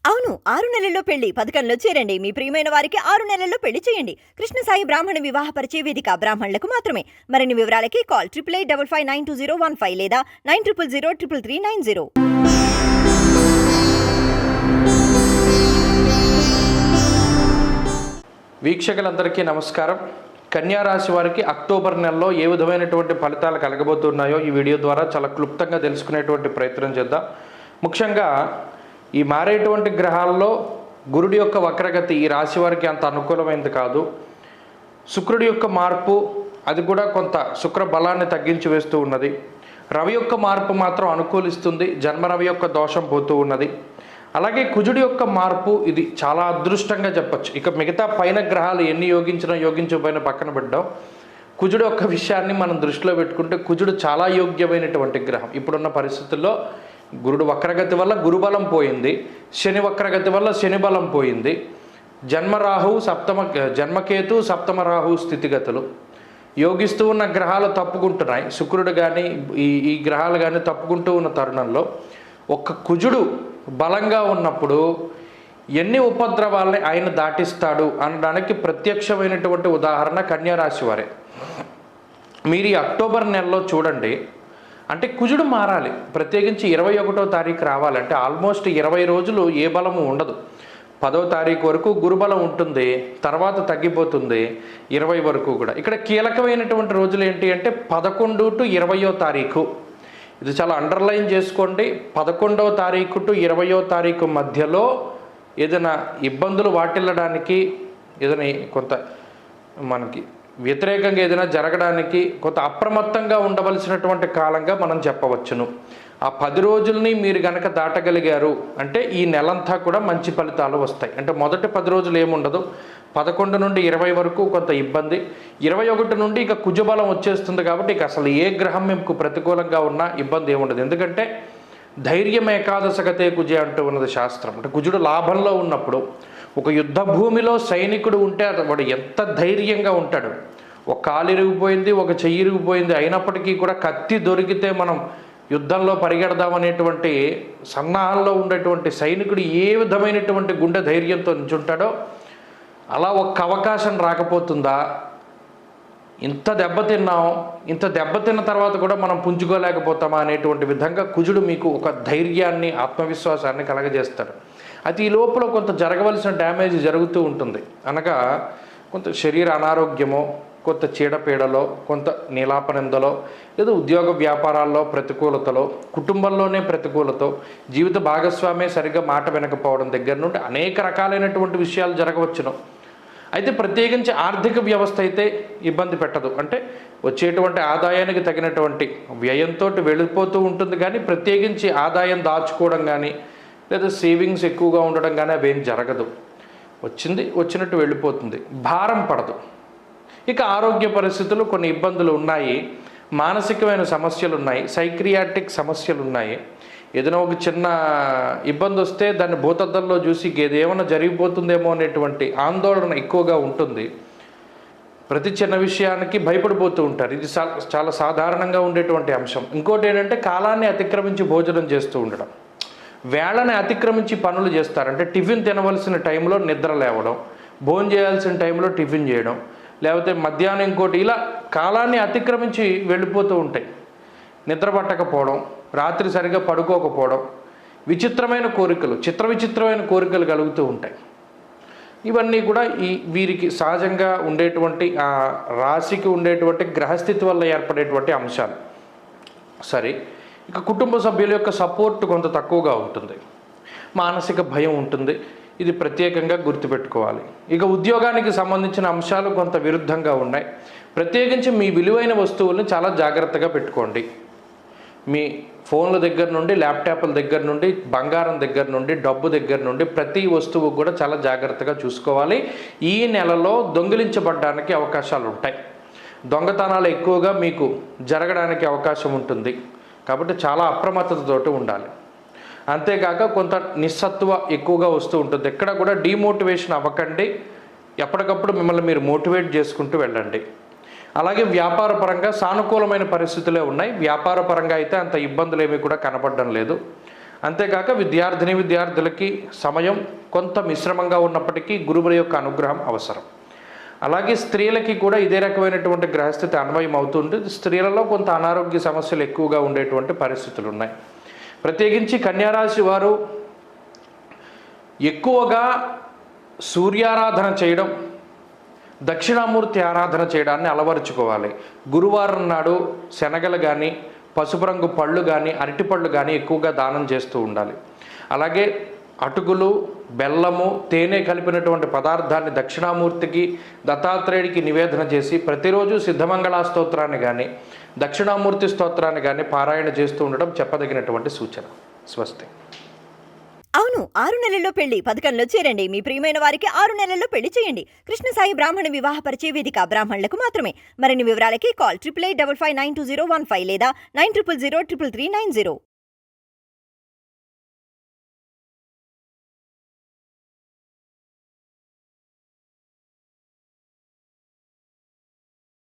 అవును. 6 నెలల్లో పెళ్లి పథకంలో చేరండి. మీ ప్రియమైన వారికి 6 నెలల్లో పెళ్లి చేయండి. కృష్ణ సాయి బ్రాహ్మణ వివాహ పరిచయ వేదిక బ్రాహ్మణులకు మాత్రమే. మరిన్ని వివరాలకి కాల్ 8885592015 లేదా 9000333990. వీక్షకులందరికీ నమస్కారం. కన్యారాశి వారికి అక్టోబర్ నెలలో ఏ విధమైనటువంటి ఫలితాలు కలగబోతున్నాయో ఈ వీడియో ద్వారా చాలా క్లుప్తంగా తెలుసుకునేటువంటి ప్రయత్నం చేద్దాం. ముఖ్యంగా ఈ మారేటువంటి గ్రహాల్లో గురుడి యొక్క వక్రగతి ఈ రాశి వారికి అంత అనుకూలమైనది కాదు. శుక్రుడి యొక్క మార్పు అది కూడా కొంత శుక్ర బలాన్ని తగ్గించి వేస్తూ ఉన్నది. రవి యొక్క మార్పు మాత్రం అనుకూలిస్తుంది. జన్మరవి యొక్క దోషం పోతూ ఉన్నది. అలాగే కుజుడి యొక్క మార్పు ఇది చాలా అదృష్టంగా చెప్పచ్చు. ఇక మిగతా పైన గ్రహాలు ఎన్ని యోగించకపోయినా పక్కన పెట్టాం. కుజుడు యొక్క విషయాన్ని మనం దృష్టిలో పెట్టుకుంటే కుజుడు చాలా యోగ్యమైనటువంటి గ్రహం. ఇప్పుడున్న పరిస్థితుల్లో గురుడు వక్రగతి వల్ల గురుబలం పోయింది, శని వక్రగతి వల్ల శని బలం పోయింది, జన్మకేతు సప్తమ రాహు స్థితిగతులు యోగిస్తూ ఉన్న గ్రహాలు తప్పుకుంటున్నాయి. శుక్రుడు కానీ ఈ గ్రహాలు కానీ తప్పుకుంటూ ఉన్న తరుణంలో ఒక్క కుజుడు బలంగా ఉన్నప్పుడు ఎన్ని ఉపద్రవాల్ని ఆయన దాటిస్తాడు అనడానికి ప్రత్యక్షమైనటువంటి ఉదాహరణ కన్యారాశి వారే. మీరు ఈ అక్టోబర్ నెలలో చూడండి, అంటే కుజుడు మారాలి, ప్రత్యేకించి 21వ తారీఖు రావాలి. అంటే ఆల్మోస్ట్ 20 రోజులు ఏ బలము ఉండదు. 10వ తారీఖు వరకు గురుబలం ఉంటుంది, తర్వాత తగ్గిపోతుంది 20 వరకు కూడా. ఇక్కడ కీలకమైనటువంటి రోజులు ఏంటి అంటే 11 టు 20వ తారీఖు. ఇది చాలా అండర్లైన్ చేసుకోండి. 11వ తారీఖు టు 20వ తారీఖు మధ్యలో ఏదైనా ఇబ్బందులు వాటిల్లడానికి, ఏదైనా కొంత మనకి వ్యతిరేకంగా ఏదైనా జరగడానికి కొంత అప్రమత్తంగా ఉండవలసినటువంటి కాలంగా మనం చెప్పవచ్చును. ఆ 10 రోజుల్ని మీరు కనుక దాటగలిగారు అంటే ఈ నెలంతా కూడా మంచి ఫలితాలు వస్తాయి. అంటే మొదటి 10 రోజులు ఏముండదు, 11 నుండి 20 వరకు కొంత ఇబ్బంది, 21 నుండి ఇక కుజబలం వచ్చేస్తుంది. కాబట్టి ఇక అసలు ఏ గ్రహం మీకు ప్రతికూలంగా ఉన్నా ఇబ్బంది ఏముండదు. ఎందుకంటే ధైర్యం ఏకాదశగతే కుజే అంటూ ఉన్నది శాస్త్రం. అంటే కుజుడు లాభంలో ఉన్నప్పుడు ఒక యుద్ధ భూమిలో సైనికుడు ఉంటే వాడు ఎంత ధైర్యంగా ఉంటాడు. ఒక కాలు ఇరిగిపోయింది, ఒక చెయ్యి ఇరిగిపోయింది, అయినప్పటికీ కూడా కత్తి దొరికితే మనం యుద్ధంలో పరిగెడదామనేటువంటి సన్నాహంలో ఉండేటువంటి సైనికుడు ఏ విధమైనటువంటి గుండె ధైర్యంతో నించుంటాడో అలా ఒక్క అవకాశం రాకపోతుందా? ఇంత దెబ్బతిన్నాం, ఇంత దెబ్బతిన్న తర్వాత కూడా మనం పుంజుకోలేకపోతామా అనేటువంటి విధంగా కుజుడు మీకు ఒక ధైర్యాన్ని ఆత్మవిశ్వాసాన్ని కలగజేస్తాడు. అయితే ఈ లోపల కొంత జరగవలసిన డ్యామేజ్ జరుగుతూ ఉంటుంది. అనగా కొంత శరీర అనారోగ్యమో, కొంత చీడపీడలో, కొంత నీలాపనిందలో, లేదా ఉద్యోగ వ్యాపారాల్లో ప్రతికూలతలో, కుటుంబంలోనే ప్రతికూలతో, జీవిత భాగస్వామే సరిగ్గా మాట వినకపోవడం దగ్గర నుండి అనేక రకాలైనటువంటి విషయాలు జరగవచ్చును. అయితే ప్రత్యేకించి ఆర్థిక వ్యవస్థ అయితే ఇబ్బంది పెట్టదు. అంటే వచ్చేటువంటి ఆదాయానికి తగినటువంటి వ్యయంతో వెళ్ళిపోతూ ఉంటుంది, కానీ ప్రత్యేకించి ఆదాయం దాచుకోవడం కానీ లేదా సేవింగ్స్ ఎక్కువగా ఉండడం కానీ అవేం జరగదు. వచ్చినట్టు వెళ్ళిపోతుంది, భారం పడదు. ఇక ఆరోగ్య పరిస్థితులు కొన్ని ఇబ్బందులు ఉన్నాయి, మానసికమైన సమస్యలు ఉన్నాయి, సైక్రియాటిక్ సమస్యలు ఉన్నాయి. ఏదైనా ఒక చిన్న ఇబ్బంది వస్తే దాన్ని భూతద్దంలో చూసి ఏదేమైనా జరిగిపోతుందేమో అనేటువంటి ఆందోళన ఎక్కువగా ఉంటుంది. ప్రతి చిన్న విషయానికి భయపడిపోతూ ఉంటారు. ఇది చాలా సాధారణంగా ఉండేటువంటి అంశం. ఇంకోటి ఏంటంటే కాలాన్ని అతిక్రమించి భోజనం చేస్తూ ఉండడం, వేళని అతిక్రమించి పనులు చేస్తారు. అంటే టిఫిన్ తినవలసిన టైంలో నిద్ర లేవడం, భోజనం చేయాల్సిన టైంలో టిఫిన్ చేయడం, లేకపోతే మధ్యాహ్నం ఇంకోటి, ఇలా కాలాన్ని అతిక్రమించి వెళ్ళిపోతూ ఉంటాయి. నిద్ర పట్టకపోవడం, రాత్రి సరిగా పడుకోకపోవడం, విచిత్రమైన కోరికలు, విచిత్రమైన కోరికలు కలుగుతూ ఉంటాయి. ఇవన్నీ కూడా వీరికి సహజంగా ఉండేటువంటి ఆ రాశికి ఉండేటువంటి గ్రహస్థితి వల్ల ఏర్పడేటువంటి అంశాలు. సరే, ఇక కుటుంబ సభ్యుల యొక్క సపోర్ట్ కొంత తక్కువగా ఉంటుంది, మానసిక భయం ఉంటుంది. ఇది ప్రత్యేకంగా గుర్తుపెట్టుకోవాలి. ఇక ఉద్యోగానికి సంబంధించిన అంశాలు కొంత విరుద్ధంగా ఉన్నాయి. ప్రత్యేకించి మీ విలువైన వస్తువుల్ని చాలా జాగ్రత్తగా పెట్టుకోండి. మీ ఫోన్ల దగ్గర నుండి, ల్యాప్టాప్ల దగ్గర నుండి, బంగారం దగ్గర నుండి, డబ్బు దగ్గర నుండి ప్రతి వస్తువు కూడా చాలా జాగ్రత్తగా చూసుకోవాలి. ఈ నెలలో దొంగిలించబడడానికి అవకాశాలు ఉంటాయి. దొంగతనాలు ఎక్కువగా మీకు జరగడానికి అవకాశం ఉంటుంది. కాబట్టి చాలా అప్రమత్తతతోటి ఉండాలి. అంతేకాక కొంత నిస్సత్వ ఎక్కువగా వస్తూ ఉంటుంది. ఎక్కడ కూడా డీమోటివేషన్ అవ్వకండి. ఎప్పటికప్పుడు మిమ్మల్ని మీరు మోటివేట్ చేసుకుంటూ వెళ్ళండి. అలాగే వ్యాపార పరంగా సానుకూలమైన పరిస్థితులే ఉన్నాయి. వ్యాపార పరంగా అయితే అంత ఇబ్బందులు ఏమీ కూడా కనపడడం లేదు. అంతేకాక విద్యార్థులకి సమయం కొంత మిశ్రమంగా ఉన్నప్పటికీ గురువుల యొక్క అనుగ్రహం అవసరం. అలాగే స్త్రీలకి కూడా ఇదే రకమైనటువంటి గ్రహస్థితి అన్వయం అవుతుంది. స్త్రీలలో కొంత అనారోగ్య సమస్యలు ఎక్కువగా ఉండేటువంటి పరిస్థితులు ఉన్నాయి. ప్రత్యేకించి కన్యారాశి వారు ఎక్కువగా సూర్యారాధన చేయడం, దక్షిణామూర్తి ఆరాధన చేయడాన్ని అలవరుచుకోవాలి. గురువారం నాడు శనగలు కానీ, పసుపు రంగు పళ్ళు కానీ, అరటిపళ్ళు కానీ ఎక్కువగా దానం చేస్తూ ఉండాలి. అలాగే అటుకులు, బెల్లము, తేనె కలిపినటువంటి పదార్థాన్ని దక్షిణామూర్తికి, దత్తాత్రేయుడికి నివేదన చేసి ప్రతిరోజు సిద్ధమంగళ స్తోత్రాన్ని కానీ, దక్షిణామూర్తి స్తోత్రాన్ని కానీ పారాయణ చేస్తూ ఉండడం చెప్పదగినటువంటి సూచన. స్వస్తి. అవును, 6 నెలల్లో పెళ్లి పథకంలో చేరండి. మీ ప్రియమైన వారికి 6 నెలల్లో పెళ్లి చేయండి. కృష్ణ సాయి బ్రాహ్మణ వివాహ పరిచయ వేదిక బ్రాహ్మణులకు మాత్రమే. మరిన్ని వివరాలకి కాల్ 8855920115 లేదా 90003339.